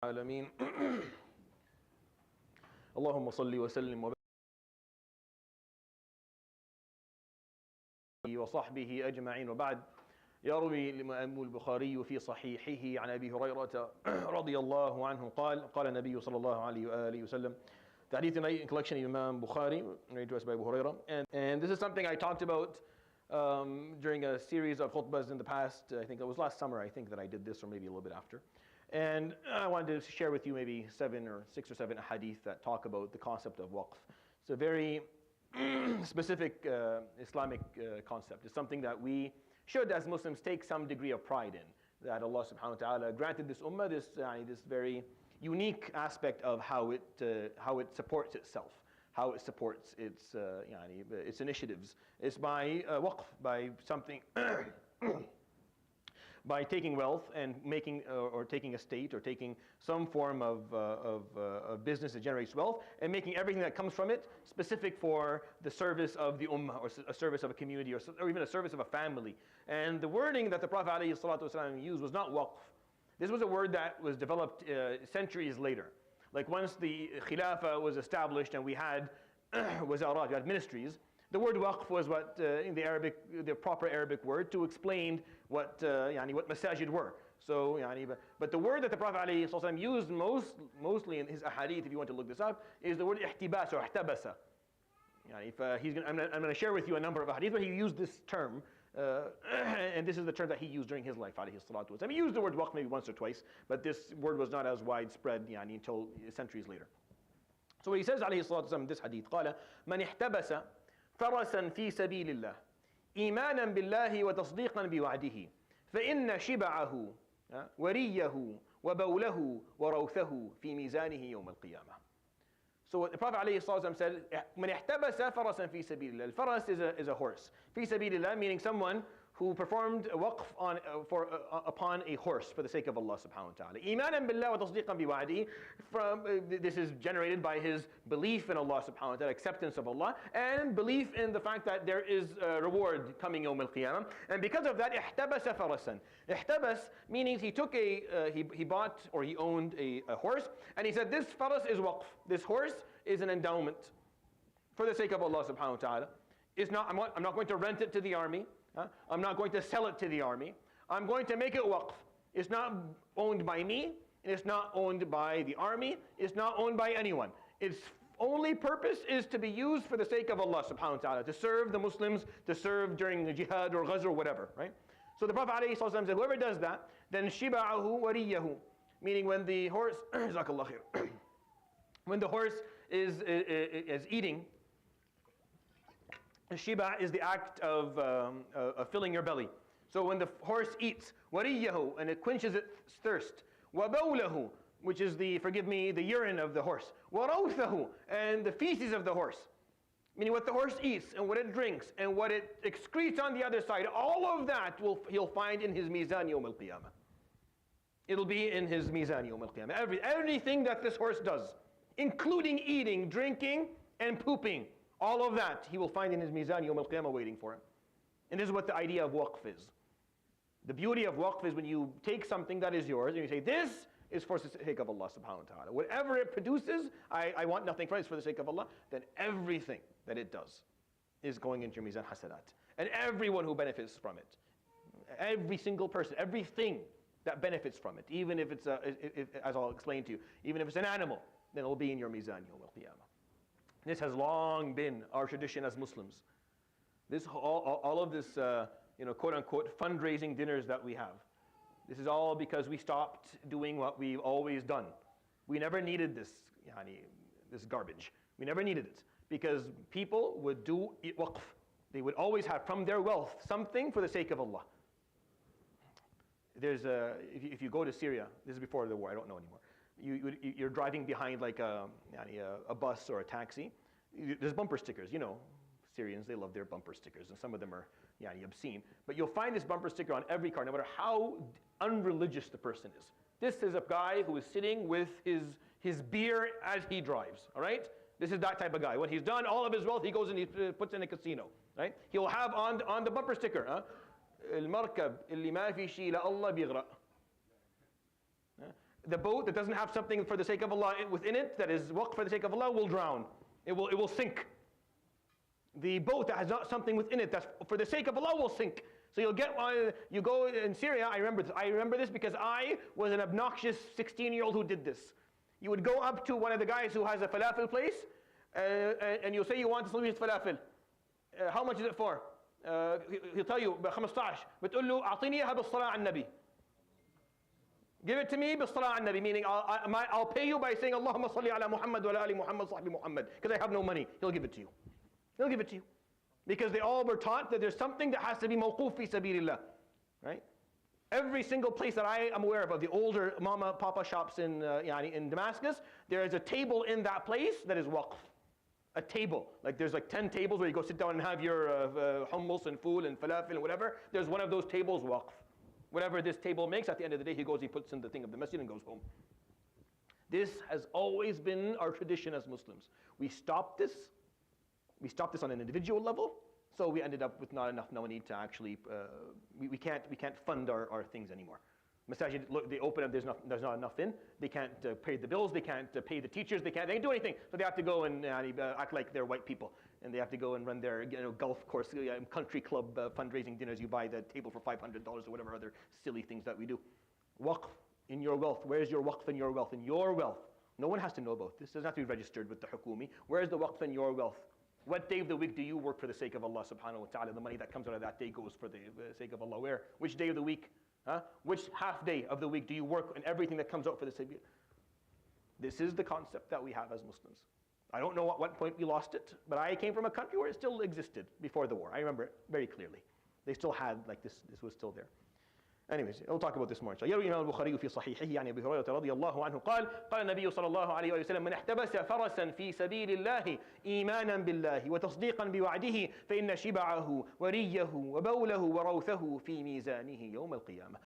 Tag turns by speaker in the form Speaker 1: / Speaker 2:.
Speaker 1: العالمين اللهم صل وسلم وبارك وصحبه أجمعين وبعد. يروي الإمام البخاري في صحيحه عن أبي هريرة رضي الله عنه قال النبي صلى الله عليه وآله وسلم. The hadith in collection of Imam Bukhari, narrated to us by Abu Hurairah. And this is something I talked about during a series of khutbahs in the past. I think it was last summer, I think, that I did this, or maybe a little bit after. And I wanted to share with you maybe 6 or 7 hadith that talk about the concept of waqf. It's a very specific Islamic concept. It's something that we should, as Muslims, take some degree of pride in. That Allah subhanahu wa ta'ala granted this ummah this very unique aspect of how it supports itself, how it supports its initiatives. It's by waqf, by something by taking wealth and making or taking a state or taking some form of business that generates wealth and making everything that comes from it specific for the service of the ummah, or a service of a community, or even a service of a family. And the wording that the Prophet ﷺ used was not waqf. This was a word that was developed centuries later. Like once the Khilafah was established and we had wazarat, we had ministries, the word waqf was what in the proper Arabic word to explain what masajid were. So, but the word that the Prophet ﷺ used mostly in his ahadith, if you want to look this up, is the word ihtibas or ihtabasa. I'm going to share with you a number of ahadith where he used this term, and this is the term that he used during his life. He used the word waqf maybe once or twice, but this word was not as widespread until centuries later. So he says in this hadith, قال من احتبس فرسا في سبيل الله إيمانا بالله وتصديقا بوعده فإن شبعه وريه وبوله وروثه في ميزانه يوم القيامة. So the Prophet ﷺ said, من احتبس فرسا في سبيل الله. Faras is a horse. في سبيل الله meaning someone who performed waqf upon a horse for the sake of Allah subhanahu wa ta'ala. إيمانا بالله وتصديقا بوعده. This is generated by his belief in Allah subhanahu wa ta'ala, acceptance of Allah, and belief in the fact that there is a reward coming يوم القيامة. And because of that, احتبس فرسا. احتبس meaning he took he bought or he owned a horse, and he said, this faras is waqf. This horse is an endowment for the sake of Allah subhanahu wa ta'ala. I'm not going to rent it to the army. I'm not going to sell it to the army. I'm going to make it waqf. It's not owned by me, and it's not owned by the army. It's not owned by anyone. Its only purpose is to be used for the sake of Allah subhanahu wa ta'ala, to serve the Muslims, to serve during the jihad or ghazw or whatever, right? So the Prophet ﷺ said, whoever does that, then shiba'ahu wariyahu, meaning when the horse, when the horse is eating, shiba is the act of filling your belly. So when the horse eats, wariyahu, and it quenches its thirst, wabawlahu, which is the urine of the horse, warawthahu, and the feces of the horse, meaning what the horse eats and what it drinks and what it excretes on the other side, all of that he'll find in his mizan yawm al-qiyamah. It'll be in his mizan yawm al-qiyamah. Everything that this horse does, including eating, drinking, and pooping, all of that he will find in his mizan yawm al-qiyamah waiting for him. And this is what the idea of waqf is. The beauty of waqf is when you take something that is yours and you say, this is for the sake of Allah subhanahu wa ta'ala. Whatever it produces, I want nothing from it, it's for the sake of Allah. Then everything that it does is going into your mizan hasanat. And everyone who benefits from it, every single person, everything that benefits from it, even if it's, as I'll explain to you, even if it's an animal, then it will be in your mizan yawm al-qiyamah. This has long been our tradition as Muslims. All of this, quote unquote, fundraising dinners that we have. This is all because we stopped doing what we've always done. We never needed this garbage. We never needed it because people would do waqf. They would always have from their wealth something for the sake of Allah. There's if you go to Syria, this is before the war, I don't know anymore. You're driving behind like a bus or a taxi. There's bumper stickers. Syrians, they love their bumper stickers, and some of them are obscene. But you'll find this bumper sticker on every car, no matter how unreligious the person is. This is a guy who is sitting with his beer as he drives, all right? This is that type of guy. When he's done all of his wealth, he goes and he puts in a casino, right? He'll have on the bumper sticker, المركب اللي ما في شيء لله بيغرق. The boat that doesn't have something for the sake of Allah within it, that is waqf for the sake of Allah, will drown. It will sink. The boat that has not something within it that's for the sake of Allah will sink. So you'll get, you go in Syria, I remember this because I was an obnoxious 16-year-old who did this. You would go up to one of the guys who has a falafel place, and you'll say you want to sandwich falafel. How much is it for? He'll tell you, 15. بتقول له أعطيني إياها بالصلاة على النبي. Give it to me بالصلاة على النبي, meaning I'll pay you by saying اللهم صل على محمد وعلى آل محمد صحبي محمد, because I have no money. He'll give it to you. He'll give it to you. Because they all were taught that there's something that has to be mawquf fi sabilillah, right? Every single place that I am aware of the older mama, papa shops in Damascus, there is a table in that place that is waqf. A table. Like there's like 10 tables where you go sit down and have your hummus and food and falafel and whatever. There's one of those tables waqf. Whatever this table makes, at the end of the day, he goes, he puts in the thing of the masjid and goes home. This has always been our tradition as Muslims. We stopped this on an individual level, so we ended up with not enough money to actually, we can't fund our things anymore. Masajid, look, they open up, there's not enough in. They can't pay the bills, they can't pay the teachers, they can't do anything. So they have to go and act like they're white people. And they have to go and run their golf course, country club fundraising dinners. You buy the table for $500 or whatever other silly things that we do. Waqf in your wealth. Where's your waqf in your wealth? In your wealth. No one has to know about this. It doesn't have to be registered with the hukumi. Where's the waqf in your wealth? What day of the week do you work for the sake of Allah subhanahu wa ta'ala? The money that comes out of that day goes for the sake of Allah. Where? Which day of the week? Which half day of the week do you work and everything that comes out for the sake of Allah? This is the concept that we have as Muslims. I don't know at what point we lost it, but I came from a country where it still existed before the war. I remember it very clearly. They still had, like this was still there. Anyways, we'll talk about this more. يروي الإمام البخاري في صحيحه عن أبي هريرة رضي الله عنه قال النبي صلى الله عليه وسلم من احتبس فرسا في سبيل الله إيمانا بالله وتصديقا بوعده فإن شبعه وريه وبوله وروثه في ميزانه يوم القيامة.